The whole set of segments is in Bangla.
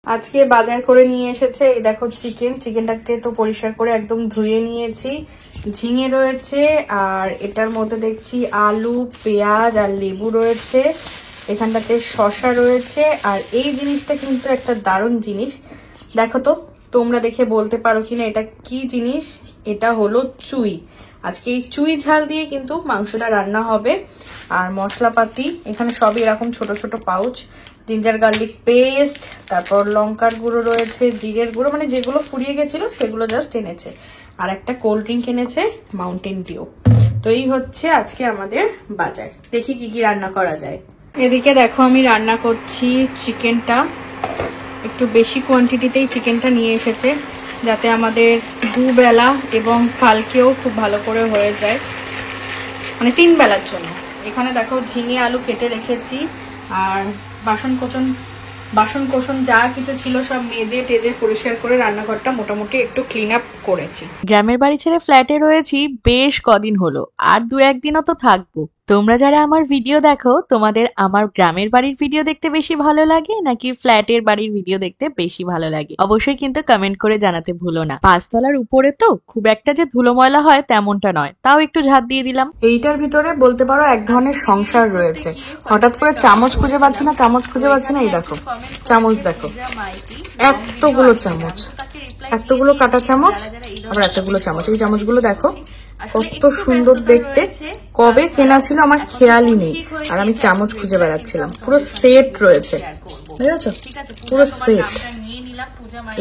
আজকে বাজার করে নিয়ে এসেছে, এই দেখো চিকেনটাকে তো পরিষ্কার করে একদম ধুয়ে নিয়েছি। ঝিঙে রয়েছে আর এটার মধ্যে দেখছি আলু, পেঁয়াজ আর লেবু রয়েছে। এখানটাতে শসা রয়েছে। আর এই জিনিসটা কিন্তু একটা দারুণ জিনিস, দেখো তো তোমরা দেখে বলতে পারো কিনা এটা কি জিনিস। এটা হলো চুই। আজকে এই চুই ঝাল দিয়ে কিন্তু মাংসটা রান্না হবে। আর মশলাপাতি এখানে সবই এরকম ছোট ছোট পাউচ। জিঞ্জার গার্লিক পেস্ট, তারপর লঙ্কার গুঁড়ো রয়েছে, জিরের গুঁড়ো, মানে যেগুলো ফুরিয়ে গেছিল সেগুলো জাস্ট এনেছে। আর একটা কোল্ড ড্রিঙ্ক এনেছে, মাউন্টেন ডিউ। তো এই হচ্ছে আজকে আমাদের বাজার। দেখি কি কি রান্না করা যায়। এদিকে দেখো আমি রান্না করছি চিকেনটা। একটু বেশি কোয়ান্টিটিতেই চিকেনটা নিয়ে এসেছে, যাতে আমাদের দুবেলা এবং কালকেও খুব ভালো করে হয়ে যায়, মানে 3 বেলার জন্য। এখানে দেখো ঝিঙে আলু কেটে রেখেছি। আর বাসন কোসন যা কিছু ছিল সব মেজে টেজে পরিষ্কার করে রান্নাঘরটা মোটামুটি একটু ক্লিন আপ করেছি। গ্রামের বাড়ি ছেড়ে ফ্ল্যাটে রয়েছি বেশ কদিন হলো, আর 2-1 দিনও তো থাকবো। তোমরা যারা আমার ভিডিও দেখো, তোমাদের আমার গ্রামের বাড়ির ভিডিও দেখতে বেশি ভালো লাগে নাকি ফ্ল্যাটের বাড়ির ভিডিও দেখতে বেশি ভালো লাগে? অবশ্যই কিন্তু কমেন্ট করে জানাতে ভুলো না। 5 তলার উপরে তো খুব একটা যে ধুলো ময়লা হয় তেমনটা নয়, তাও একটু ঝাঁট দিয়ে দিলাম। এইটার ভিতরে বলতে পারো এক ধরনের সংসার রয়েছে। হঠাৎ করে চামচ খুঁজে পাচ্ছি না, এই দেখো চামচ, দেখো এতগুলো কাটা চামচ, আবার এতগুলো চামচ। এই চামচগুলো দেখো কত সুন্দর দেখতে। কবে কেনা ছিল আমার খেয়ালই নেই, আর আমি চামচ খুঁজে বেড়াচ্ছিলাম। পুরো সেট রয়েছে, বুঝেছো? পুরো সেট।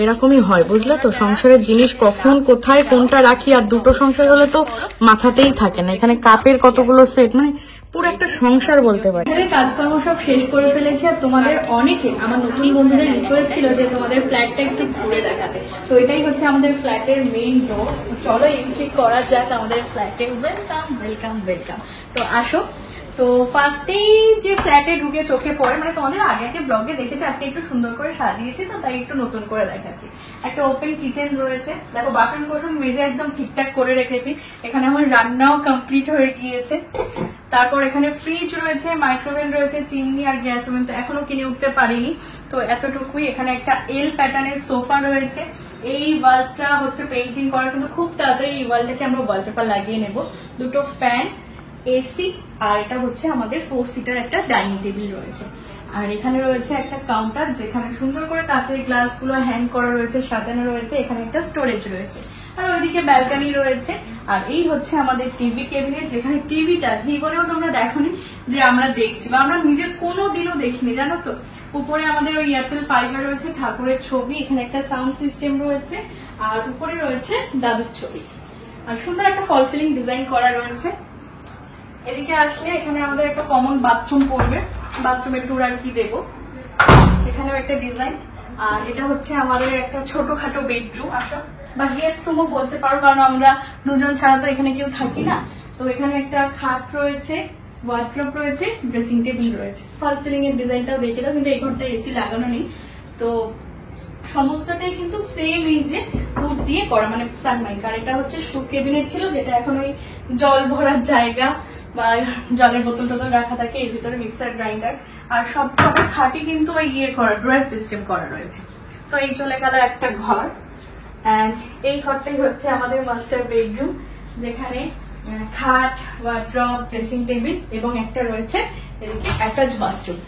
এরকমই হয়, বুঝলে তো? সংসারের জিনিস কখন কোথায় কোনটা রাখি। আর দুটো সংসার হলে তো মাথাতেই থাকে না। এখানে কাপের কতগুলো সেট, মানে পুরো একটা সংসার বলতে পারি। কাজকর্ম সব শেষ করে ফেলেছি। আর তোমাদের অনেকে, আমার নতুন বন্ধুদের রিকোয়েস্ট ছিল যে তোমাদের ফ্ল্যাটটা একটু ঘুরে দেখাতে। তো এটাই হচ্ছে আমাদের ফ্ল্যাটের মেইন ডোর। চলো এন্ট্রি করা যাক আমাদের ফ্ল্যাটে। Welcome welcome welcome. তো আসো। তো ফার্স্টেই যে ফ্ল্যাটে ঢুকে চোখে পড়ে, মানে তোমাদের আগে ব্লগে দেখেছি, আজকে একটু সুন্দর করে সাজিয়েছি তো তাই একটু নতুন করে দেখাচ্ছি। একটা ওপেন কিচেন রয়েছে, দেখো বাসন কোসন মেজে একদম ঠিকঠাক করে রেখেছি। এখানে আমার রান্নাও কমপ্লিট হয়ে গিয়েছে। তারপর এখানে ফ্রিজ রয়েছে, মাইক্রোওয়েভ রয়েছে, চিমনি আর গ্যাস ওভেন তো এখনো কিনে উঠতে পারিনি, তো এতটুকুই। এখানে একটা এল প্যাটার্নের সোফা রয়েছে। এই ওয়ালটা হচ্ছে পেইন্টিং করা, কিন্তু খুব তাড়াতাড়ি এই ওয়ালটাকে আমরা ওয়ালপেপার লাগিয়ে নেব। দুটো ফ্যান, এসি, আর এটা হচ্ছে আমাদের 4 সিটার একটা ডাইনিং টেবিল রয়েছে। আর এখানে রয়েছে একটা কাউন্টার, যেখানে সুন্দর করে কাঁচের গ্লাস গুলো হ্যাং করা রয়েছে, সাজানো রয়েছে। এখানে একটা স্টোরেজ রয়েছে, আর ওইদিকে ব্যালকনি রয়েছে। আর এই হচ্ছে আমাদের টিভি ক্যাবিনেট, যেখানে টিভিটা জীবনেও তোমরা দেখোনি যে আমরা দেখছি, বা আমরা নিজে কোনোদিনও দেখিনি, জানো তো। উপরে আমাদের ওই এয়ারটেল ফাইবার রয়েছে, ঠাকুরের ছবি, এখানে একটা সাউন্ড সিস্টেম রয়েছে, আর উপরে রয়েছে দাদুর ছবি। আর সুন্দর একটা ফল সিলিং ডিজাইন করা রয়েছে। এদিকে আসলে এখানে আমাদের একটা কমন বাথরুম পড়বে, বাথরুমের টুর আর কি দেবো। এখানেও একটা ডিজাইন। আর এটা হচ্ছে আমাদের একটা ছোটখাটো বেডরুম, আসো, বা গেস্ট রুমও বলতে পারো, কারণ আমরা দুজন ছাড়া তো এখানে কেউ থাকি না। তো এখানে একটা খাট রয়েছে, ওয়ার্ডরোব রয়েছে, ড্রেসিং টেবিল রয়েছে। ফল সিলিং এর ডিজাইনটাও দেখে দাও, কিন্তু এই ঘরটা এসি লাগানো নেই। তো সমস্তটাই কিন্তু সেম এই যে উড দিয়ে করা, মানে সানমাইক। আর এটা হচ্ছে শু ক্যাবিনেট ছিল, যেটা এখন ওই জল ভরার জায়গা বা জলের বোতল টোতল রাখা থাকে। এর ভিতরে মিক্সার গ্রাইন্ডার, আর সব খাটি কিন্তু ওই করা ড্রয়ার সিস্টেম করা রয়েছে। তো এই চলে গেল একটা ঘর। এন্ড এই ঘরটাই হচ্ছে আমাদের মাস্টার বেডরুম, যেখানে খাট, ওয়ার্ড্রব, ড্রেসিং টেবিল এবং একটা রয়েছে এদিকে অ্যাটাচ বাথরুম।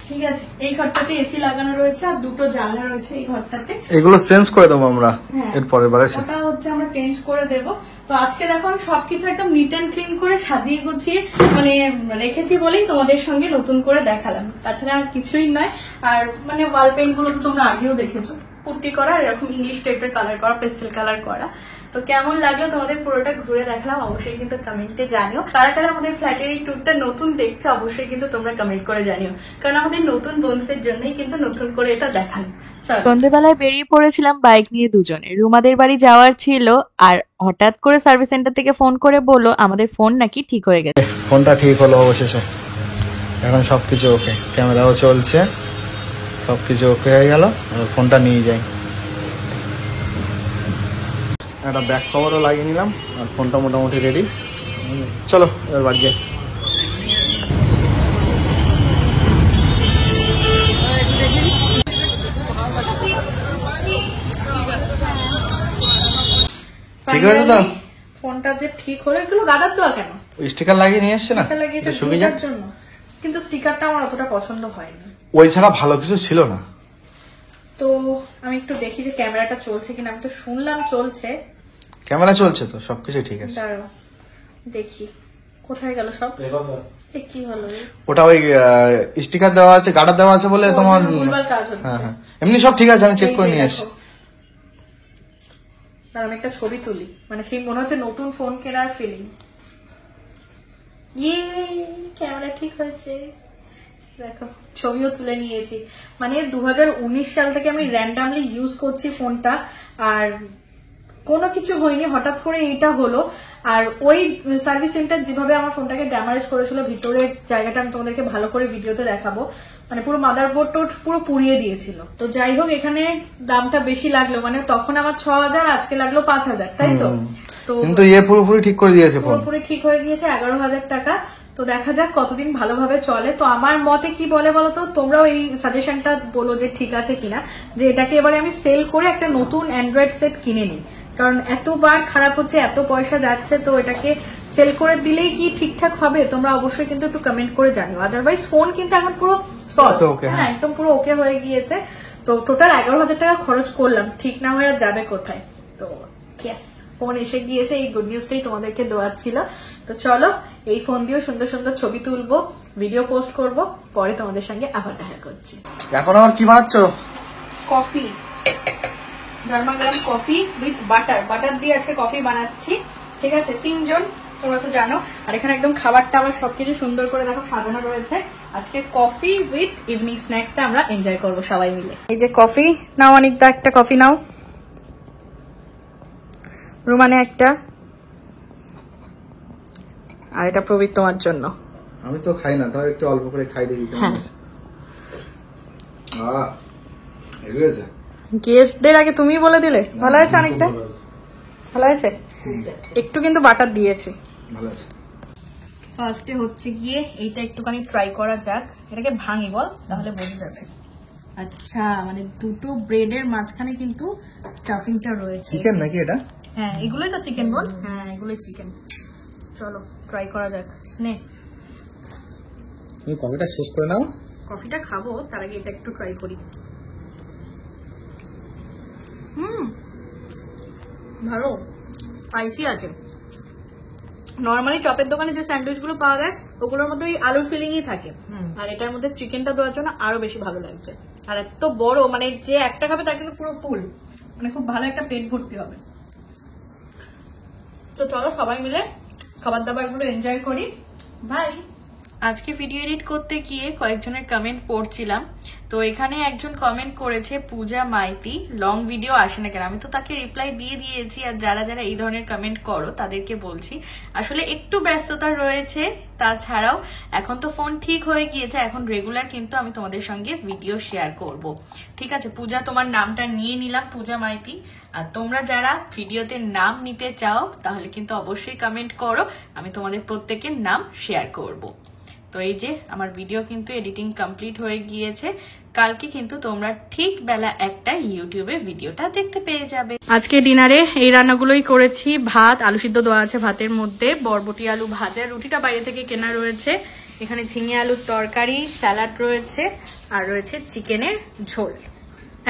ঠিক আছে, এই ঘরটাতে এসি লাগানো রয়েছে আর দুটো জানলা রয়েছে এই ঘরটাতে। এগুলো চেঞ্জ করে দেবো আমরা এর পরের বার এসে। ওটা হচ্ছে আমরা চেঞ্জ করে দেব। তো আজকে দেখো আমি সবকিছু একদম নিট এন্ড ক্লিন করে সাজিয়ে গুছিয়ে মানে রেখেছি বলেই তোমাদের সঙ্গে নতুন করে দেখালাম, তাছাড়া আর কিছুই নয়। আর মানে ওয়াল পেইন্ট গুলো তো তোমরা আগেও দেখেছো, পুট্টি করা, এরকম ইংলিশ টাইপের কালার করা, পেস্টেল কালার করা। তো কেমন লাগলো তোমাদের পুরোটা ঘুরে দেখালাম, অবশ্যই কিন্তু কমেন্টে জানিও। কারা কারা আমাদের ফ্ল্যাটের এই ট্যুরটা নতুন দেখছো, অবশ্যই কিন্তু তোমরা কমেন্ট করে জানিও, কারণ আমাদের নতুন বন্ধুদের জন্যই কিন্তু নতুন করে এটা দেখানো। সন্ধ্যেবেলায় বেরিয়ে পড়েছিলাম বাইক নিয়ে দুজনে। রুমাদের বাড়ি যাওয়ার ছিল, আর হঠাৎ করে সার্ভিস সেন্টার থেকে ফোন করে বললো আমাদের ফোন নাকি ঠিক হয়ে গেছে। ফোনটা ঠিক হলো অবশেষে, এখন সবকিছু ওকে, ক্যামেরাও চলছে, সবকিছু ওকে হয়ে গেল। ফোনটা নিয়ে যাই, একটা ব্যাক কভারও লাগিয়ে নিলাম, আর ফোনটা মোটামুটি রেডি। চলো এবার বাড়ি যাই। ঠিক আছে তো? ফোনটা যে ঠিক হলো, এগুলো গাদার দেওয়া কেন? ওই স্টিকার লাগিয়ে নিয়ে এসছে না, স্টিকার লাগিয়েছে শুকিয়ে যাক। জন্য, কিন্তু স্টিকারটা আমার অতটা পছন্দ হয়নি। ওই ছাড়া ভালো কিছু ছিল না। তো আমি একটু দেখি যে ক্যামেরাটা চলছে কিনা। আমি তো শুনলাম চলছে। ক্যামেরা চলছে তো, সবকিছু ঠিক আছে। দাঁড়াও দেখি কোথায় গেল সব। কি হলো? ওটা ওই স্টিকার দেওয়া আছে, গার্ডার দেওয়া আছে বলে তোমার। ভুলভাল কাজ হচ্ছে। হ্যাঁ হ্যাঁ, এমনি সব ঠিক আছে, আমি চেক করে নিয়ে আসছি। আমি একটা ছবি তুলি, মানে ঠিক মনে হচ্ছে নতুন ফোন কেনার ফিলিং। ইয়ে, ক্যামেরা ঠিক হয়েছে, দেখো ছবিও তুলে নিয়েছি। মানে 2019 সাল থেকে আমি র্যান্ডামলি ইউজ করছি ফোনটা, আর কোনো কিছু হয়নি, হঠাৎ করে এইটা হলো। আর ওই সার্ভিস সেন্টার যেভাবে আমার ফোনটাকে ড্যামেজ করেছিল, ভিতরের জায়গাটা আমি তোমাদেরকে ভালো করে ভিডিওতে দেখাবো, মানে পুরো মাদারবোর্ড পুরো পুড়িয়ে দিয়েছিল। তো যাই হোক, এখানে দামটা বেশি লাগলো, মানে তখন আমার 6000, আজকে লাগলো 5000, তাই তো? তো কিন্তু পুরোপুরি ঠিক করে দিয়েছে ফোন, পুরোপুরি ঠিক হয়ে গিয়েছে, 11000 টাকা। তো দেখা যাক কতদিন ভালোভাবে চলে। তো আমার মতে কি বলে বলো তো, তোমরাও এই সাজেশনটা বলো যে ঠিক আছে কিনা, যে এটাকে এবারে আমি সেল করে একটা নতুন অ্যান্ড্রয়েড সেট কিনে নিই। কারণ এতবার খারাপ হচ্ছে, এত পয়সা যাচ্ছে, তো এটাকে সেল করে দিলেই কি ঠিকঠাক হবে? তোমরা অবশ্যই কিন্তু একটু কমেন্ট করে জানিও। আদারওয়াইজ ফোন কিন্তু এখন পুরো সলভ, হ্যাঁ একদম পুরো ওকে হয়ে গিয়েছে। তো টোটাল 11000 টাকা খরচ করলাম, ঠিক না হয়ে আর যাবে কোথায়? তো ইয়েস, ফোন এসে গিয়েছে, এই গুড নিউজটাই তোমাদেরকে দেওয়ার ছিল। তো চলো, এই ফোন দিয়েও সুন্দর সুন্দর ছবি তুলবো, ভিডিও পোস্ট করব, পরে তোমাদের সঙ্গে আবার দেখা করছি। এখন আবার কি বানাচ্ছ? কফি, গরমা গরম কফি উইথ বাটার দিয়ে আজকে কফি বানাচ্ছি। ঠিক আছে, 3 জন, তোমরা তো জানো। আর এখানে একদম খাবার টাবার সবকিছু সুন্দর করে দেখো সাজানো রয়েছে। আজকে কফি উইথ ইভিনিং স্ন্যাক্সটা আমরা এনজয় করবো সবাই মিলে। এই যে কফি নাও, অনিকদা একটা কফি নাও, রুমানে একটা, আর এটা প্রবীর তোমার জন্য। আমি তো খাই না, তাও একটু অল্প করে খাই দেখি কেমন আছে। এগুলোছে গেস্টদের আগে তুমি বলে দিলে। ভালো আছে অনেকটা, ভালো আছে। একটু কিন্তু বাটার দিয়েছি, ভালো আছে। ফার্স্টে হচ্ছে গিয়ে এইটা একটুখানি ট্রাই করা যাক। এটাকে ভাঙি বল, তাহলে বোঝা যাবে। আচ্ছা, মানে দুটো ব্রেডের মাঝখানে কিন্তু স্টাফিংটা রয়েছে। চিকেন নাকি এটা? হ্যাঁ, এগুলোই তো চিকেন বল। হ্যাঁ, এগুলোই চিকেন। চলো ট্রাই করা যাক। নে, তুমি কফিটা শেষ করে নাও। কফিটা খাবো, তার আগে এটা একটু ট্রাই করি। ভালো, স্পাইসি আছে। নর্মালি চপের দোকানে যে স্যান্ডউইচ গুলো পাওয়া যায়, ওগুলোর মধ্যে ওই আলুর ফিলিংই থাকে, আর এটার মধ্যে চিকেনটা দেওয়ার জন্য আরো বেশি ভালো লাগছে। আর এত বড়, মানে যে একটা খাবে তার কিন্তু পুরো ফুল, মানে খুব ভালো একটা পেট ভর্তি হবে। তো চলো সবাই মিলে খাবার দাবার গুলো এনজয় করি। বাই। আজকে ভিডিও এডিট করতে গিয়ে কয়েকজনের কমেন্ট পড়ছিলাম। তো এখানে একজন কমেন্ট করেছে, পূজা মাইতি লং ভিডিও আসে না কেন? আমি তো তাকে রিপ্লাই দিয়ে দিয়েছি। আর যারা যারা এই ধরনের কমেন্ট করো তাদেরকে বলছি, আসলে একটু ব্যস্ততা রয়েছে, তাছাড়াও এখন তো ফোন ঠিক হয়ে গিয়েছে, এখন রেগুলার কিন্তু আমি তোমাদের সঙ্গে ভিডিও শেয়ার করব। ঠিক আছে পূজা, তোমার নামটা নিয়ে নিলাম, পূজা মাইতি। আর তোমরা যারা ভিডিওতে নাম নিতে চাও তাহলে কিন্তু অবশ্যই কমেন্ট করো, আমি তোমাদের প্রত্যেকের নাম শেয়ার করব। তো এই যে আমার ভিডিও কিন্তু এডিটিং কমপ্লিট হয়ে গিয়েছে, কালকে কিন্তু তোমরা ঠিক বেলা 1টায় ইউটিউবে ভিডিওটা দেখতে পেয়ে যাবে। আজকে ডিনারে এই রান্নাগুলোই করেছি। ভাত, আলু সিদ্ধ দেওয়া আছে ভাতের মধ্যে, বরবটি আলু ভাজা, রুটিটা বাইরে থেকে কেনা রয়েছে, এখানে ঝিঙে আলুর তরকারি, স্যালাড রয়েছে, আর রয়েছে চিকেনের ঝোল।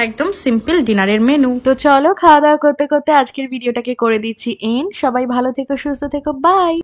একদম সিম্পল ডিনারের মেনু। তো চলো খাওয়া দাওয়া করতে করতে আজকের ভিডিওটাকে করে দিচ্ছি এন্ড। সবাই ভালো থেকো, সুস্থ থেকো, বাই।